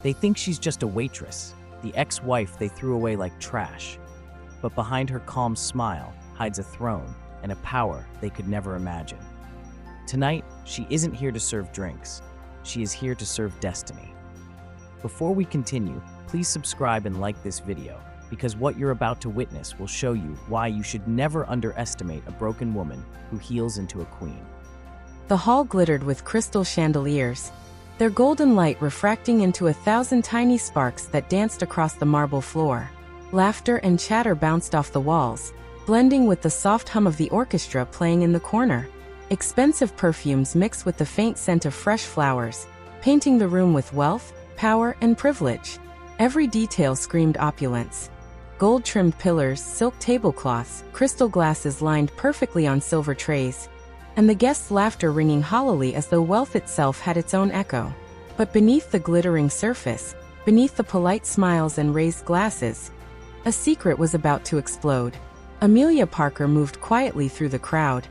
They think she's just a waitress, the ex-wife they threw away like trash. But behind her calm smile hides a throne and a power they could never imagine. Tonight, she isn't here to serve drinks. She is here to serve destiny. Before we continue, please subscribe and like this video, because what you're about to witness will show you why you should never underestimate a broken woman who heals into a queen. The hall glittered with crystal chandeliers, their golden light refracting into 1,000 tiny sparks that danced across the marble floor. Laughter and chatter bounced off the walls, blending with the soft hum of the orchestra playing in the corner. Expensive perfumes mixed with the faint scent of fresh flowers, painting the room with wealth, power, and privilege. Every detail screamed opulence. Gold-trimmed pillars, silk tablecloths, crystal glasses lined perfectly on silver trays, and the guests' laughter ringing hollowly as though wealth itself had its own echo. But beneath the glittering surface, beneath the polite smiles and raised glasses, a secret was about to explode. Amelia Parker moved quietly through the crowd,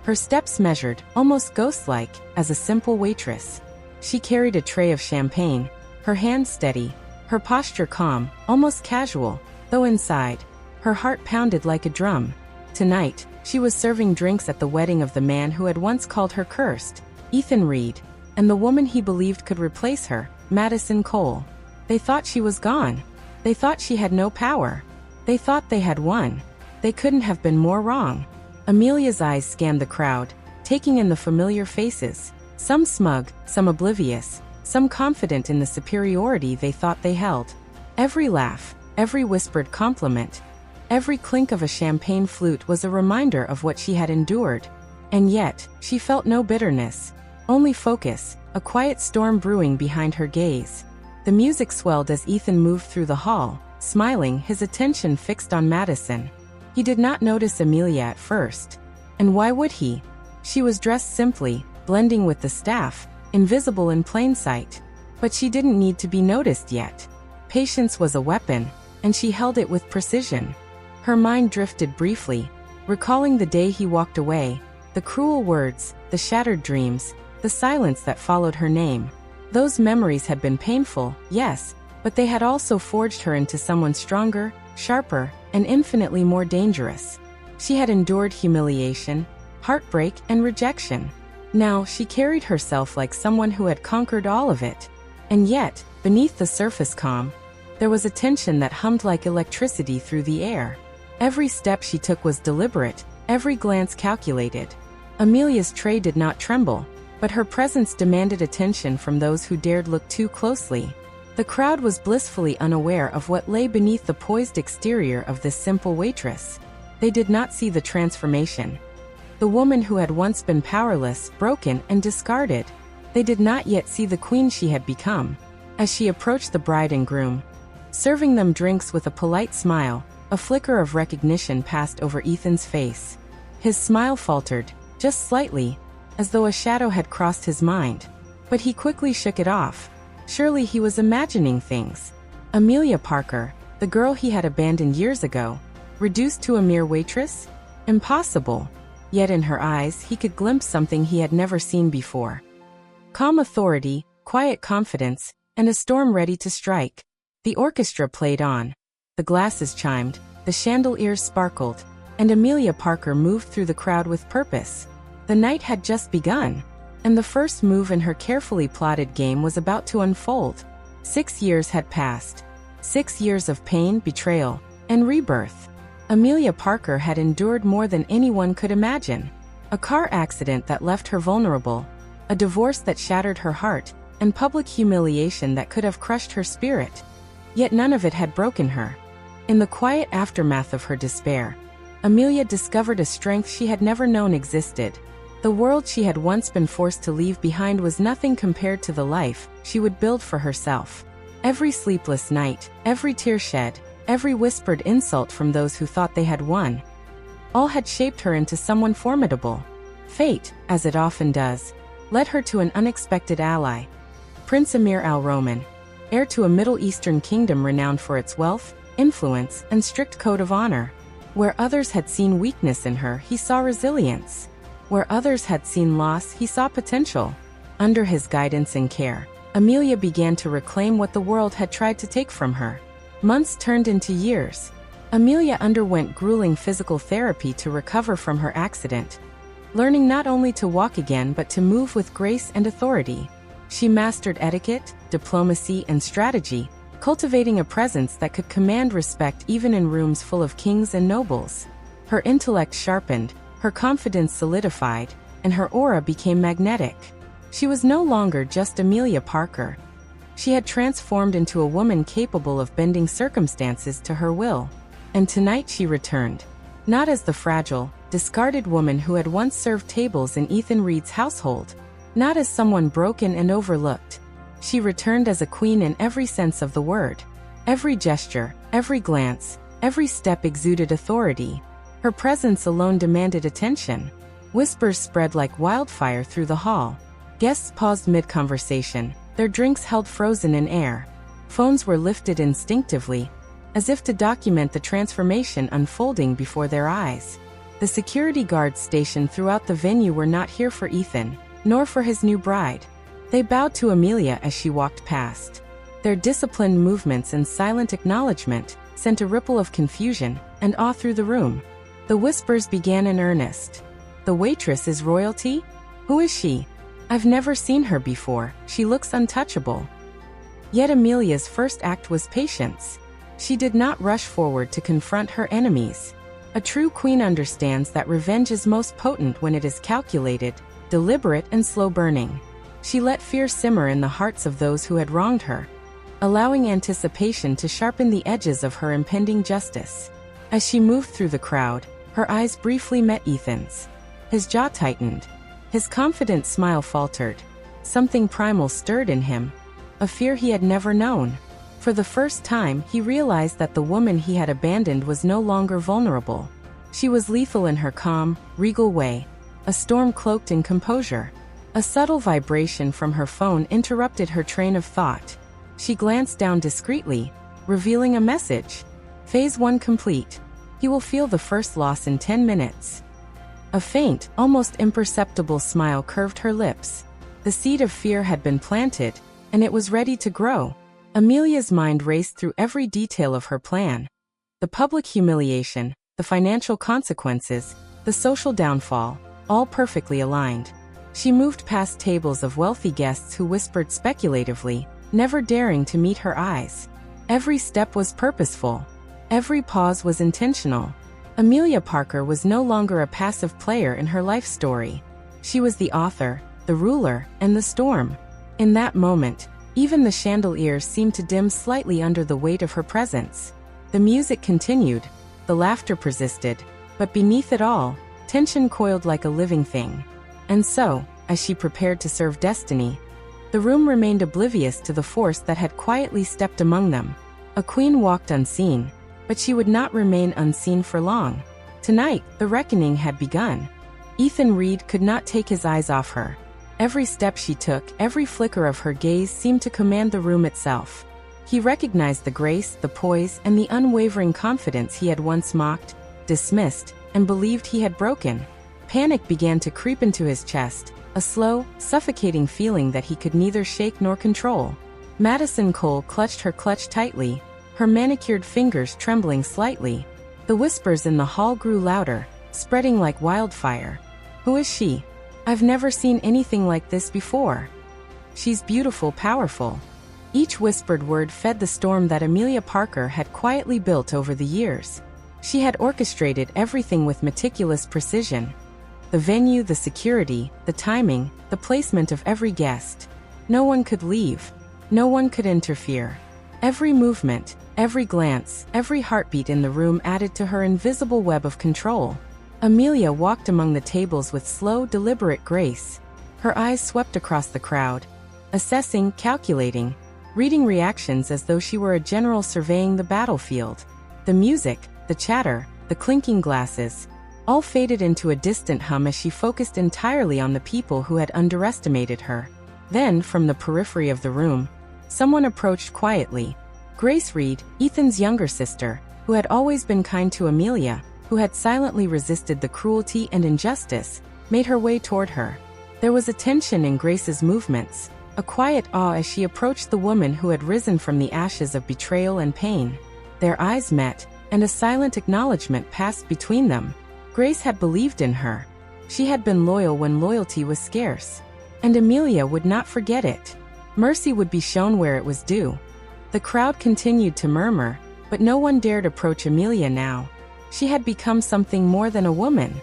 her steps measured, almost ghost-like, as a simple waitress. She carried a tray of champagne, her hands steady, her posture calm, almost casual, though inside, her heart pounded like a drum. Tonight, she was serving drinks at the wedding of the man who had once called her cursed, Ethan Reed, and the woman he believed could replace her, Madison Cole. They thought she was gone. They thought she had no power. They thought they had won. They couldn't have been more wrong. Amelia's eyes scanned the crowd, taking in the familiar faces, some smug, some oblivious, some confident in the superiority they thought they held. Every laugh, every whispered compliment, every clink of a champagne flute was a reminder of what she had endured. And yet, she felt no bitterness, only focus, a quiet storm brewing behind her gaze. The music swelled as Ethan moved through the hall, smiling, his attention fixed on Madison. He did not notice Amelia at first. And why would he? She was dressed simply, blending with the staff, invisible in plain sight. But she didn't need to be noticed yet. Patience was a weapon, and she held it with precision. Her mind drifted briefly, recalling the day he walked away, the cruel words, the shattered dreams, the silence that followed her name. Those memories had been painful, yes, but they had also forged her into someone stronger, sharper, and infinitely more dangerous. She had endured humiliation, heartbreak, and rejection. Now she carried herself like someone who had conquered all of it. And yet, beneath the surface calm, there was a tension that hummed like electricity through the air. Every step she took was deliberate, every glance calculated. Amelia's tray did not tremble, but her presence demanded attention from those who dared look too closely. The crowd was blissfully unaware of what lay beneath the poised exterior of this simple waitress. They did not see the transformation. The woman who had once been powerless, broken, and discarded. They did not yet see the queen she had become. As she approached the bride and groom, serving them drinks with a polite smile, a flicker of recognition passed over Ethan's face. His smile faltered, just slightly, as though a shadow had crossed his mind. But he quickly shook it off. Surely he was imagining things. Amelia Parker, the girl he had abandoned years ago, reduced to a mere waitress? Impossible. Yet in her eyes he could glimpse something he had never seen before. Calm authority, quiet confidence, and a storm ready to strike. The orchestra played on. The glasses chimed, the chandeliers sparkled, and Amelia Parker moved through the crowd with purpose. The night had just begun, and the first move in her carefully plotted game was about to unfold. 6 years had passed. 6 years of pain, betrayal, and rebirth. Amelia Parker had endured more than anyone could imagine. A car accident that left her vulnerable, a divorce that shattered her heart, and public humiliation that could have crushed her spirit. Yet none of it had broken her. In the quiet aftermath of her despair, Amelia discovered a strength she had never known existed. The world she had once been forced to leave behind was nothing compared to the life she would build for herself. Every sleepless night, every tear shed, every whispered insult from those who thought they had won, all had shaped her into someone formidable. Fate, as it often does, led her to an unexpected ally. Prince Amir al-Roman, heir to a Middle Eastern kingdom renowned for its wealth, influence, and strict code of honor. Where others had seen weakness in her, he saw resilience. Where others had seen loss, he saw potential. Under his guidance and care, Amelia began to reclaim what the world had tried to take from her. Months turned into years. Amelia underwent grueling physical therapy to recover from her accident, learning not only to walk again but to move with grace and authority. She mastered etiquette, diplomacy, and strategy, cultivating a presence that could command respect even in rooms full of kings and nobles. Her intellect sharpened, her confidence solidified, and her aura became magnetic. She was no longer just Amelia Parker. She had transformed into a woman capable of bending circumstances to her will. And tonight she returned, not as the fragile, discarded woman who had once served tables in Ethan Reed's household, not as someone broken and overlooked. She returned as a queen in every sense of the word. Every gesture, every glance, every step exuded authority. Her presence alone demanded attention. Whispers spread like wildfire through the hall. Guests paused mid-conversation, their drinks held frozen in air. Phones were lifted instinctively, as if to document the transformation unfolding before their eyes. The security guards stationed throughout the venue were not here for Ethan, nor for his new bride. They bowed to Amelia as she walked past. Their disciplined movements and silent acknowledgement sent a ripple of confusion and awe through the room. The whispers began in earnest. "The waitress is royalty? Who is she? I've never seen her before. She looks untouchable." Yet Amelia's first act was patience. She did not rush forward to confront her enemies. A true queen understands that revenge is most potent when it is calculated, deliberate, and slow-burning. She let fear simmer in the hearts of those who had wronged her, allowing anticipation to sharpen the edges of her impending justice. As she moved through the crowd, her eyes briefly met Ethan's. His jaw tightened. His confident smile faltered. Something primal stirred in him, a fear he had never known. For the first time, he realized that the woman he had abandoned was no longer vulnerable. She was lethal in her calm, regal way, a storm cloaked in composure. A subtle vibration from her phone interrupted her train of thought. She glanced down discreetly, revealing a message. Phase 1 complete. He will feel the first loss in 10 minutes. A faint, almost imperceptible smile curved her lips. The seed of fear had been planted, and it was ready to grow. Amelia's mind raced through every detail of her plan. The public humiliation, the financial consequences, the social downfall, all perfectly aligned. She moved past tables of wealthy guests who whispered speculatively, never daring to meet her eyes. Every step was purposeful. Every pause was intentional. Amelia Parker was no longer a passive player in her life story. She was the author, the ruler, and the storm. In that moment, even the chandeliers seemed to dim slightly under the weight of her presence. The music continued, the laughter persisted, but beneath it all, tension coiled like a living thing. And so, as she prepared to serve destiny, the room remained oblivious to the force that had quietly stepped among them. A queen walked unseen, but she would not remain unseen for long. Tonight, the reckoning had begun. Ethan Reed could not take his eyes off her. Every step she took, every flicker of her gaze seemed to command the room itself. He recognized the grace, the poise, and the unwavering confidence he had once mocked, dismissed, and believed he had broken. Panic began to creep into his chest, a slow, suffocating feeling that he could neither shake nor control. Madison Cole clutched her clutch tightly, her manicured fingers trembling slightly. The whispers in the hall grew louder, spreading like wildfire. "Who is she? I've never seen anything like this before. She's beautiful, powerful." Each whispered word fed the storm that Amelia Parker had quietly built over the years. She had orchestrated everything with meticulous precision. The venue, the security, the timing, the placement of every guest. No one could leave. No one could interfere. Every movement, every glance, every heartbeat in the room added to her invisible web of control. Amelia walked among the tables with slow, deliberate grace. Her eyes swept across the crowd, assessing, calculating, reading reactions as though she were a general surveying the battlefield. The music, the chatter, the clinking glasses, all faded into a distant hum as she focused entirely on the people who had underestimated her. Then, from the periphery of the room, someone approached quietly. Grace Reed, Ethan's younger sister, who had always been kind to Amelia, who had silently resisted the cruelty and injustice, made her way toward her. There was a tension in Grace's movements, a quiet awe as she approached the woman who had risen from the ashes of betrayal and pain. Their eyes met, and a silent acknowledgement passed between them. Grace had believed in her. She had been loyal when loyalty was scarce. And Amelia would not forget it. Mercy would be shown where it was due. The crowd continued to murmur, but no one dared approach Amelia now. She had become something more than a woman.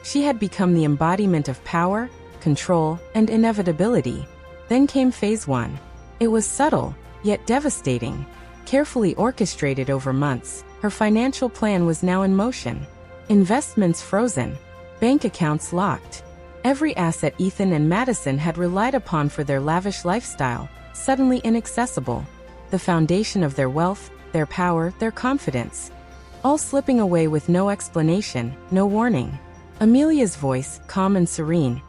She had become the embodiment of power, control, and inevitability. Then came phase 1. It was subtle, yet devastating. Carefully orchestrated over months, her financial plan was now in motion. Investments frozen. Bank accounts locked. Every asset Ethan and Madison had relied upon for their lavish lifestyle, suddenly inaccessible. The foundation of their wealth, their power, their confidence. All slipping away with no explanation, no warning. Amelia's voice, calm and serene,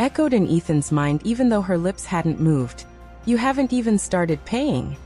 echoed in Ethan's mind even though her lips hadn't moved. "You haven't even started paying."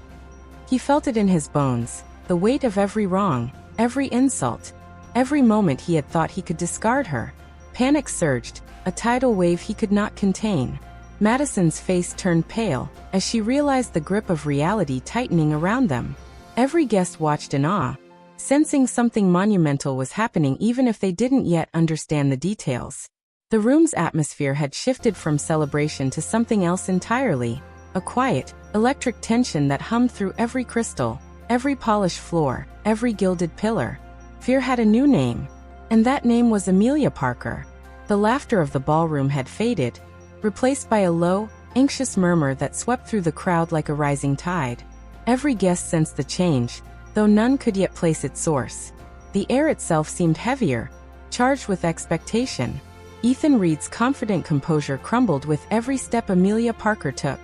He felt it in his bones, the weight of every wrong, every insult, every moment he had thought he could discard her. Panic surged, a tidal wave he could not contain. Madison's face turned pale, as she realized the grip of reality tightening around them. Every guest watched in awe, sensing something monumental was happening even if they didn't yet understand the details. The room's atmosphere had shifted from celebration to something else entirely, a quiet, electric tension that hummed through every crystal, every polished floor, every gilded pillar. Fear had a new name, and that name was Amelia Parker. The laughter of the ballroom had faded, replaced by a low, anxious murmur that swept through the crowd like a rising tide. Every guest sensed the change, though none could yet place its source. The air itself seemed heavier, charged with expectation. Ethan Reed's confident composure crumbled with every step Amelia Parker took.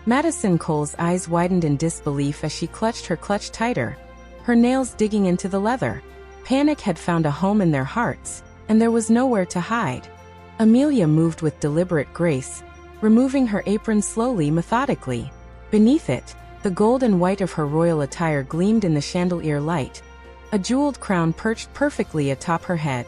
Madison Cole's eyes widened in disbelief as she clutched her clutch tighter, her nails digging into the leather. Panic had found a home in their hearts, and there was nowhere to hide. Amelia moved with deliberate grace, removing her apron slowly, methodically. Beneath it, the gold and white of her royal attire gleamed in the chandelier light. A jeweled crown perched perfectly atop her head.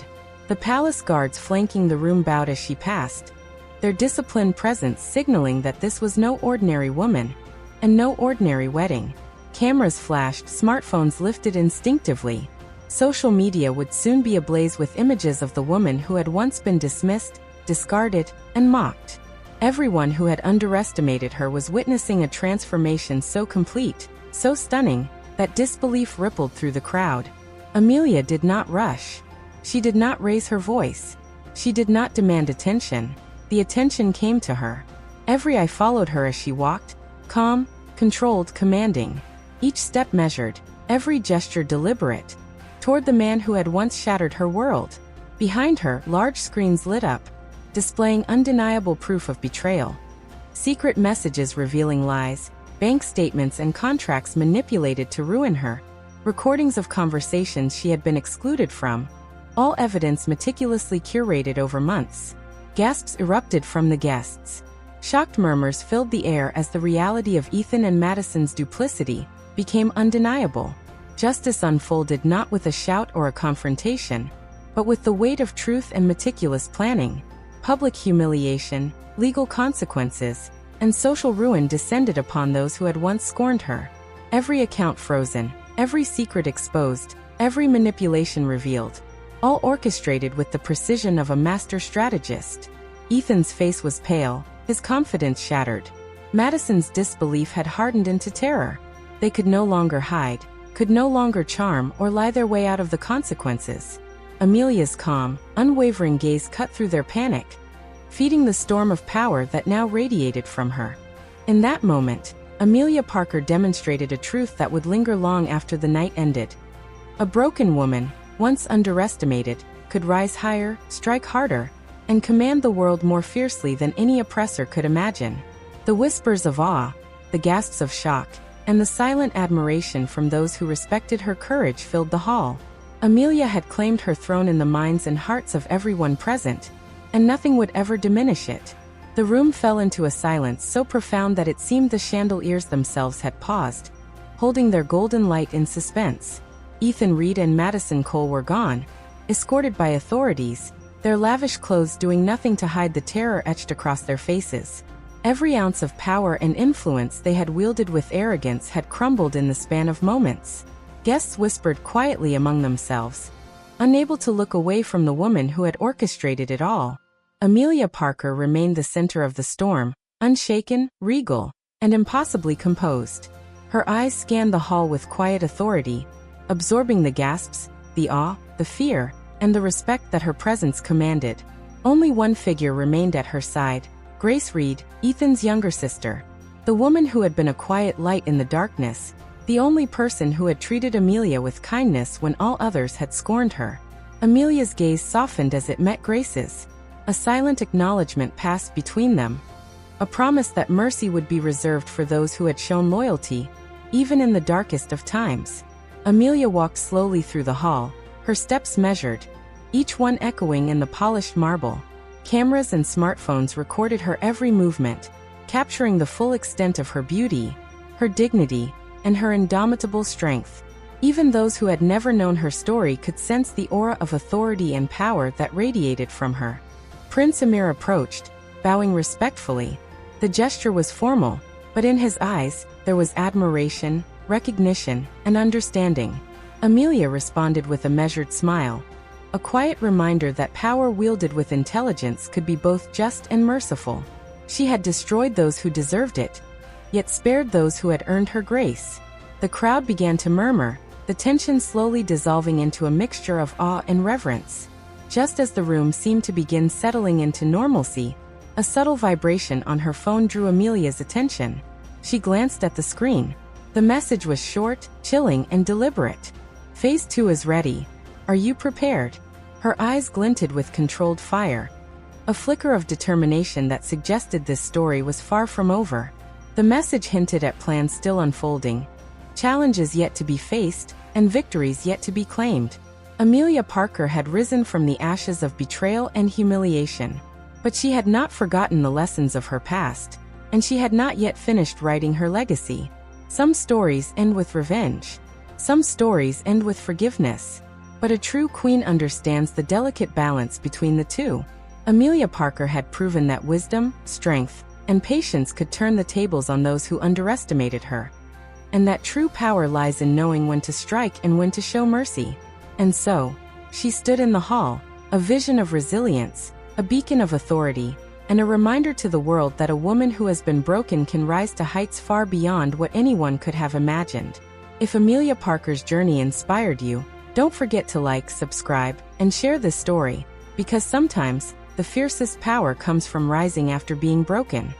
The palace guards flanking the room bowed as she passed, their disciplined presence signaling that this was no ordinary woman, and no ordinary wedding. Cameras flashed, smartphones lifted instinctively. Social media would soon be ablaze with images of the woman who had once been dismissed, discarded, and mocked. Everyone who had underestimated her was witnessing a transformation so complete, so stunning, that disbelief rippled through the crowd. Amelia did not rush. She did not raise her voice. She did not demand attention. The attention came to her. Every eye followed her as she walked, calm, controlled, commanding. Each step measured, every gesture deliberate, toward the man who had once shattered her world. Behind her, large screens lit up, displaying undeniable proof of betrayal. Secret messages revealing lies, bank statements and contracts manipulated to ruin her, recordings of conversations she had been excluded from, all evidence meticulously curated over months. Gasps erupted from the guests. Shocked murmurs filled the air as the reality of Ethan and Madison's duplicity became undeniable. Justice unfolded not with a shout or a confrontation, but with the weight of truth and meticulous planning. Public humiliation, legal consequences, and social ruin descended upon those who had once scorned her. Every account frozen, every secret exposed, every manipulation revealed, all orchestrated with the precision of a master strategist. Ethan's face was pale, his confidence shattered. Madison's disbelief had hardened into terror. They could no longer hide, could no longer charm or lie their way out of the consequences. Amelia's calm, unwavering gaze cut through their panic, feeding the storm of power that now radiated from her. In that moment, Amelia Parker demonstrated a truth that would linger long after the night ended. A broken woman, once underestimated, could rise higher, strike harder, and command the world more fiercely than any oppressor could imagine. The whispers of awe, the gasps of shock, and the silent admiration from those who respected her courage filled the hall. Amelia had claimed her throne in the minds and hearts of everyone present, and nothing would ever diminish it. The room fell into a silence so profound that it seemed the chandeliers themselves had paused, holding their golden light in suspense. Ethan Reed and Madison Cole were gone, escorted by authorities, their lavish clothes doing nothing to hide the terror etched across their faces. Every ounce of power and influence they had wielded with arrogance had crumbled in the span of moments. Guests whispered quietly among themselves, unable to look away from the woman who had orchestrated it all. Amelia Parker remained the center of the storm, unshaken, regal, and impossibly composed. Her eyes scanned the hall with quiet authority, absorbing the gasps, the awe, the fear, and the respect that her presence commanded. Only one figure remained at her side, Grace Reed, Ethan's younger sister. The woman who had been a quiet light in the darkness, the only person who had treated Amelia with kindness when all others had scorned her. Amelia's gaze softened as it met Grace's. A silent acknowledgement passed between them, a promise that mercy would be reserved for those who had shown loyalty, even in the darkest of times. Amelia walked slowly through the hall, her steps measured, each one echoing in the polished marble. Cameras and smartphones recorded her every movement, capturing the full extent of her beauty, her dignity, and her indomitable strength. Even those who had never known her story could sense the aura of authority and power that radiated from her. Prince Amir approached, bowing respectfully. The gesture was formal, but in his eyes, there was admiration, recognition, and understanding. Amelia responded with a measured smile, a quiet reminder that power wielded with intelligence could be both just and merciful. She had destroyed those who deserved it, yet spared those who had earned her grace. The crowd began to murmur, the tension slowly dissolving into a mixture of awe and reverence. Just as the room seemed to begin settling into normalcy, a subtle vibration on her phone drew Amelia's attention. She glanced at the screen. The message was short, chilling, and deliberate. Phase 2 is ready. Are you prepared? Her eyes glinted with controlled fire, a flicker of determination that suggested this story was far from over. The message hinted at plans still unfolding, challenges yet to be faced, and victories yet to be claimed. Amelia Parker had risen from the ashes of betrayal and humiliation. But she had not forgotten the lessons of her past, and she had not yet finished writing her legacy. Some stories end with revenge. Some stories end with forgiveness. But a true queen understands the delicate balance between the two. Amelia Parker had proven that wisdom, strength, and patience could turn the tables on those who underestimated her, and that true power lies in knowing when to strike and when to show mercy. And so, she stood in the hall, a vision of resilience, a beacon of authority, and a reminder to the world that a woman who has been broken can rise to heights far beyond what anyone could have imagined. If Amelia Parker's journey inspired you, don't forget to like, subscribe, and share this story, because sometimes, the fiercest power comes from rising after being broken.